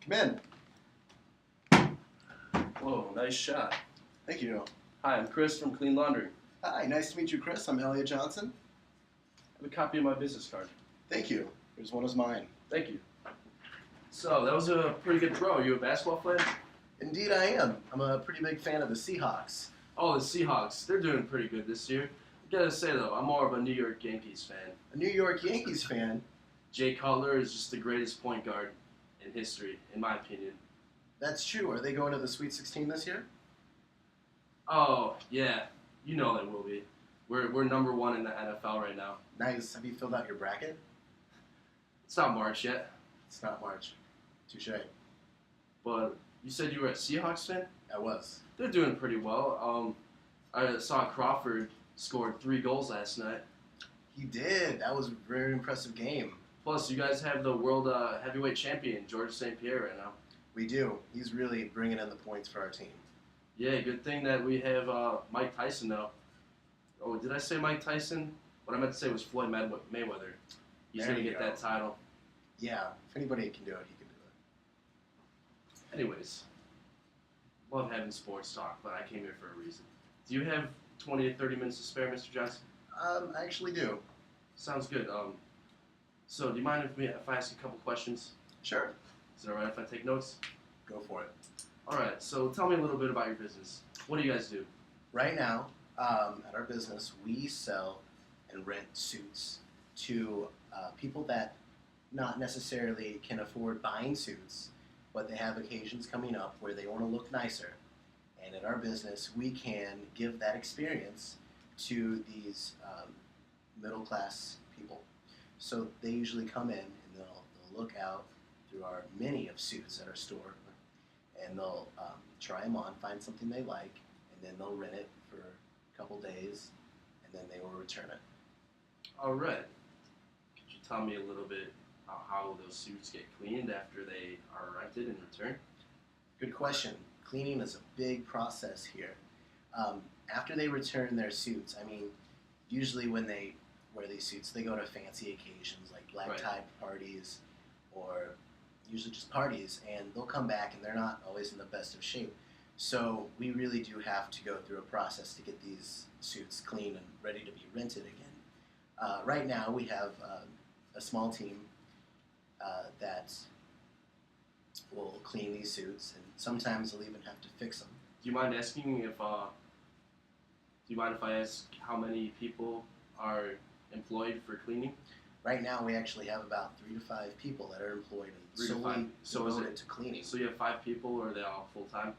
Come in. Whoa, nice shot. Thank you. Hi, I'm Chris from Clean Laundry. Hi, nice to meet you, Chris. I'm Elliot Johnson. I have a copy of my business card. Thank you. Here's one of mine. Thank you. So, that was a pretty good throw. Are you a basketball fan? Indeed, I am. I'm a pretty big fan of the Seahawks. Oh, the Seahawks. They're doing pretty good this year. I gotta say, though, I'm more of a New York Yankees fan. A New York Yankees fan. Jay Cutler is just the greatest point guard in history, in my opinion. That's true. Are they going to the Sweet 16 this year? Oh, yeah. You know they will be. We're number one in the NFL right now. Nice. Have you filled out your bracket? It's not March yet, It's not March. Touche. but you said you were a Seahawks fan? I was. They're doing pretty well. I saw Crawford scored 3 goals last night. He did. That was a very impressive game. Plus, you guys have the world heavyweight champion, George St. Pierre, right now. We do. He's really bringing in the points for our team. Yeah, good thing that we have Mike Tyson now. Oh, did I say Mike Tyson? What I meant to say was Floyd Mayweather. He's There going to you get go. that title. Yeah. If anybody can do it, he can do it. Anyways, love having sports talk, but I came here for a reason. Do you have 20 to 30 minutes to spare, Mr. Johnson? I actually do. Sounds good. So, do you mind if I ask a couple questions? Sure. Is it alright if I take notes? Go for it. Alright, so tell me a little bit about your business. What do you guys do? Right now, at our business, we sell and rent suits to people that not necessarily can afford buying suits, but they have occasions coming up where they want to look nicer. And in our business, we can give that experience to these middle-class people. So they usually come in and they'll look out through our many of suits at our store, and they'll try them on, find something they like, and then they'll rent it for a couple days, and then they will return it. Alright. Could you tell me a little bit about how those suits get cleaned after they are rented and returned? Good question. Cleaning is a big process here. After they return their suits, I mean, usually when they wear these suits, they go to fancy occasions like black tie parties or usually just parties, and they'll come back and they're not always in the best of shape. So we really do have to go through a process to get these suits clean and ready to be rented again. Right now we have a small team that will clean these suits, and sometimes they'll even have to fix them. Do you mind asking if I ask how many people are employed for cleaning? Right now we actually have about 3 to 5 people that are employed and 3 to 5. solely So is devoted it to cleaning. So you have 5 people, or are they all full time?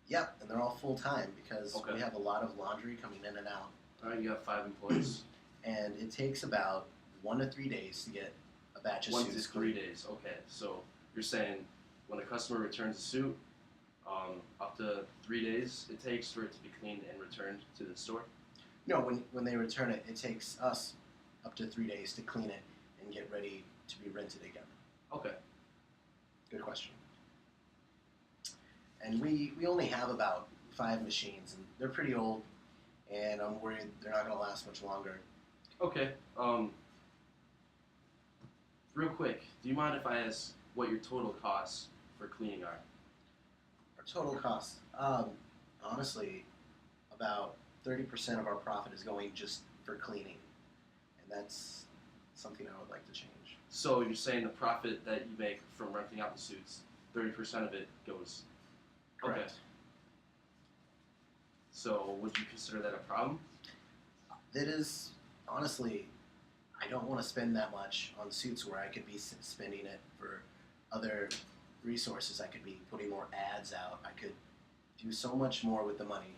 Yep, and they're all full-time because Okay. we have a lot of laundry coming in and out. Alright, you got 5 employees. And it takes about 1 to 3 days to get a batch of 1 to suits 3 cleaned. days. Okay, so you're saying when a customer returns a suit, up to 3 days it takes for it to be cleaned and returned to the store? No, when they return it, it takes us up to 3 days to clean it and get ready to be rented again. Okay. Good question. And we only have about 5 machines, and they're pretty old, and I'm worried they're not going to last much longer. Okay. Real quick, do you mind if I ask what your total costs for cleaning are? Our total cost, honestly, about 30% of our profit is going just for cleaning, and that's something I would like to change. So you're saying the profit that you make from renting out the suits, 30% of it goes. Correct. Okay. So would you consider that a problem? That is, honestly, I don't want to spend that much on suits where I could be spending it for other resources. I could be putting more ads out. I could do so much more with the money.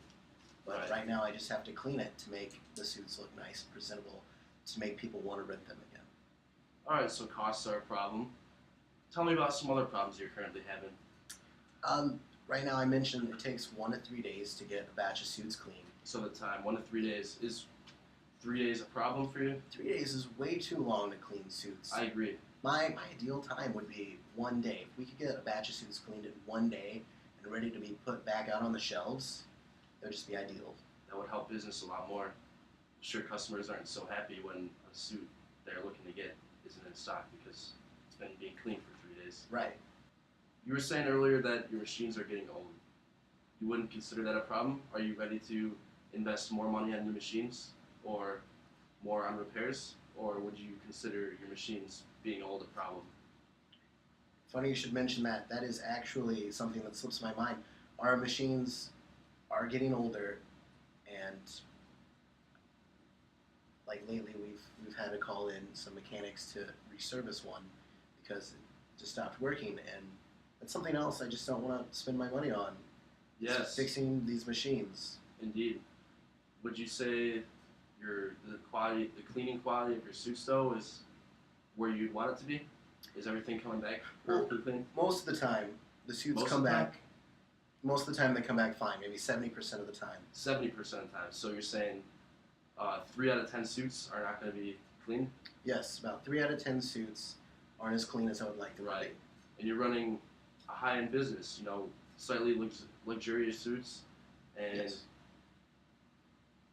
But right now I just have to clean it to make the suits look nice and presentable, to make people want to rent them again. Alright, so costs are a problem. Tell me about some other problems you're currently having. Right now I mentioned it takes 1 to 3 days to get a batch of suits clean. So the time, 1 to 3 days. Is 3 days a problem for you? 3 days is way too long to clean suits. I agree. My ideal time would be 1 day. If we could get a batch of suits cleaned in 1 day and ready to be put back out on the shelves, that would just be ideal. That would help business a lot more. I'm sure customers aren't so happy when a suit they're looking to get isn't in stock because it's been being cleaned for 3 days. Right. You were saying earlier that your machines are getting old. You wouldn't consider that a problem? Are you ready to invest more money on new machines or more on repairs? Or would you consider your machines being old a problem? Funny you should mention that. That is actually something that slips my mind. Our machines are getting older, and like lately we've had to call in some mechanics to reservice one because it just stopped working, and that's something else I just don't want to spend my money on. Yes, Fixing these machines. indeed. Would you say the cleaning quality of your suits though is where you'd want it to be? Is everything coming back Well, perfectly clean? most of the time, the suits Most come of the time? back. Most of the time, they come back fine. Maybe 70% of the time. 70% of the time. So you're saying 3 out of 10 suits are not going to be clean? Yes, about 3 out of 10 suits aren't as clean as I would like them to Right. be. And you're running a high-end business, slightly luxurious suits, and Yes.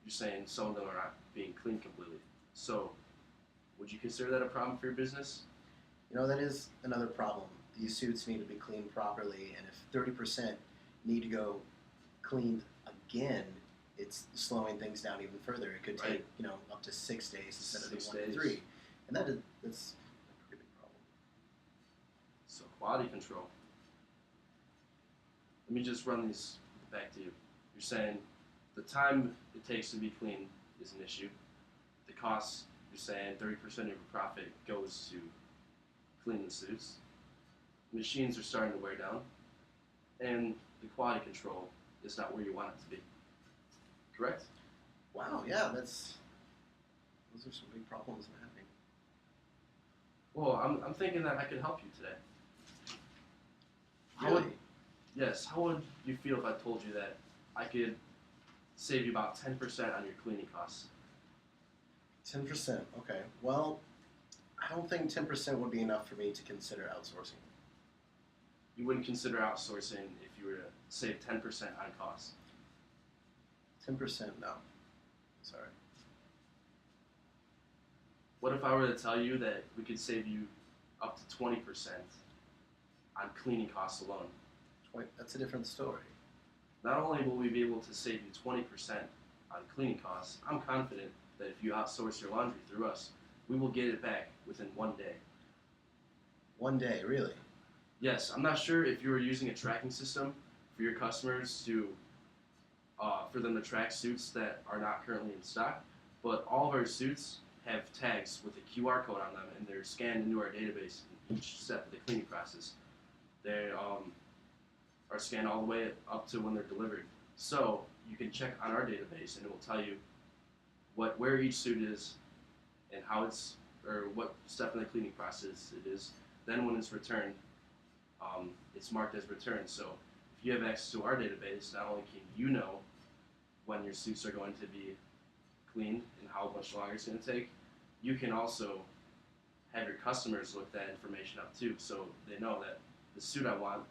you're saying some of them are not being cleaned completely. So would you consider that a problem for your business? That is another problem. These suits need to be cleaned properly, and if 30% need to go cleaned again, it's slowing things down even further. It could take, Right. up to 6 days instead of the 6 1 to days. 3. And that's a pretty big problem. So quality control. Let me just run these back to you. You're saying the time it takes to be clean is an issue. The cost, you're saying 30% of your profit goes to clean the suits. Machines are starting to wear down, and the quality control is not where you want it to be. Correct? Wow, yeah, those are some big problems I'm having. Well, I'm thinking that I could help you today. How Really? would, yes, how would you feel if I told you that I could save you about 10% on your cleaning costs? 10%. Okay. Well, I don't think 10% would be enough for me to consider outsourcing. You wouldn't consider outsourcing if you were to save 10% on costs. 10%, no. Sorry. What if I were to tell you that we could save you up to 20% on cleaning costs alone? That's a different story. Not only will we be able to save you 20% on cleaning costs, I'm confident that if you outsource your laundry through us, we will get it back within 1 day. 1 day, really? Yes, I'm not sure if you were using a tracking system for your customers for them to track suits that are not currently in stock, but all of our suits have tags with a QR code on them, and they're scanned into our database in each step of the cleaning process. They are scanned all the way up to when they're delivered. So you can check on our database, and it will tell you where each suit is and what step in the cleaning process it is. Then when it's returned, it's marked as returned. So if you have access to our database, not only can you know when your suits are going to be cleaned and how much longer it's going to take, you can also have your customers look that information up too, so they know that the suit I want,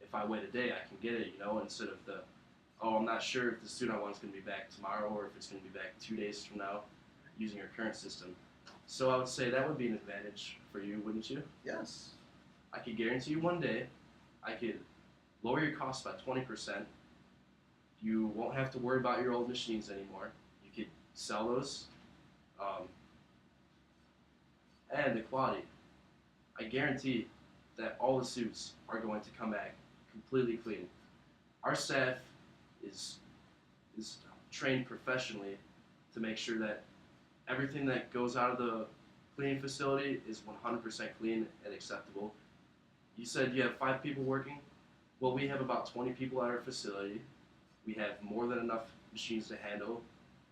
if I wait a day, I can get it, instead of I'm not sure if the suit I want is going to be back tomorrow or if it's going to be back 2 days from now using our current system. So I would say that would be an advantage for you, wouldn't you? Yes. I could guarantee you 1 day, I could lower your costs by 20%. You won't have to worry about your old machines anymore. You could sell those. And the quality. I guarantee that all the suits are going to come back completely clean. Our staff is trained professionally to make sure that everything that goes out of the cleaning facility is 100% clean and acceptable. You said you have 5 people working. Well, we have about 20 people at our facility. We have more than enough machines to handle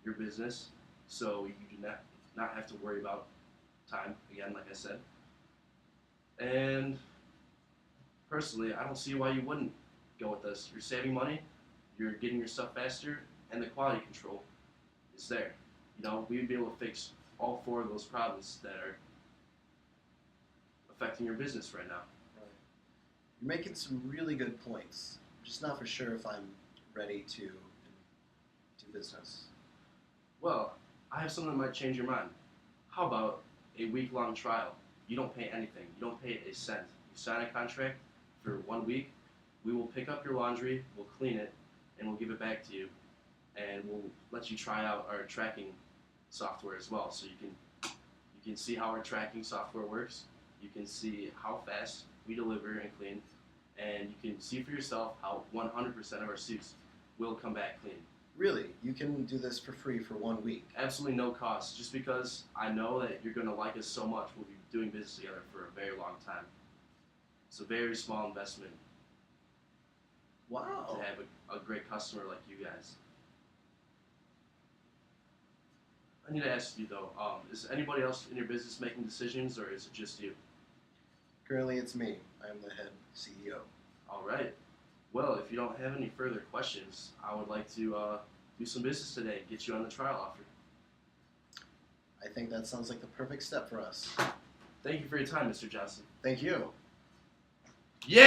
your business, so you do not have to worry about time, again, like I said. And personally, I don't see why you wouldn't go with us. You're saving money, you're getting your stuff faster, and the quality control is there. We'd be able to fix all 4 of those problems that are affecting your business right now. Right. You're making some really good points. I'm just not for sure if I'm ready to do business. Well, I have something that might change your mind. How about a week-long trial? You don't pay anything. You don't pay a cent. You sign a contract for 1 week. We will pick up your laundry, we'll clean it, and we'll give it back to you. And we'll let you try out our tracking software as well, so you can see how our tracking software works. You can see how fast we deliver and clean, and you can see for yourself how 100% of our suits will come back clean. Really? You can do this for free for 1 week? Absolutely no cost, just because I know that you're going to like us so much. We'll be doing business together for a very long time. It's a very small investment Wow. to have a great customer like you guys. I need to ask you though, is anybody else in your business making decisions, or is it just you? Currently, it's me. I'm the head CEO. All right. Well, if you don't have any further questions, I would like to do some business today and get you on the trial offer. I think that sounds like the perfect step for us. Thank you for your time, Mr. Johnson. Thank you. Yeah!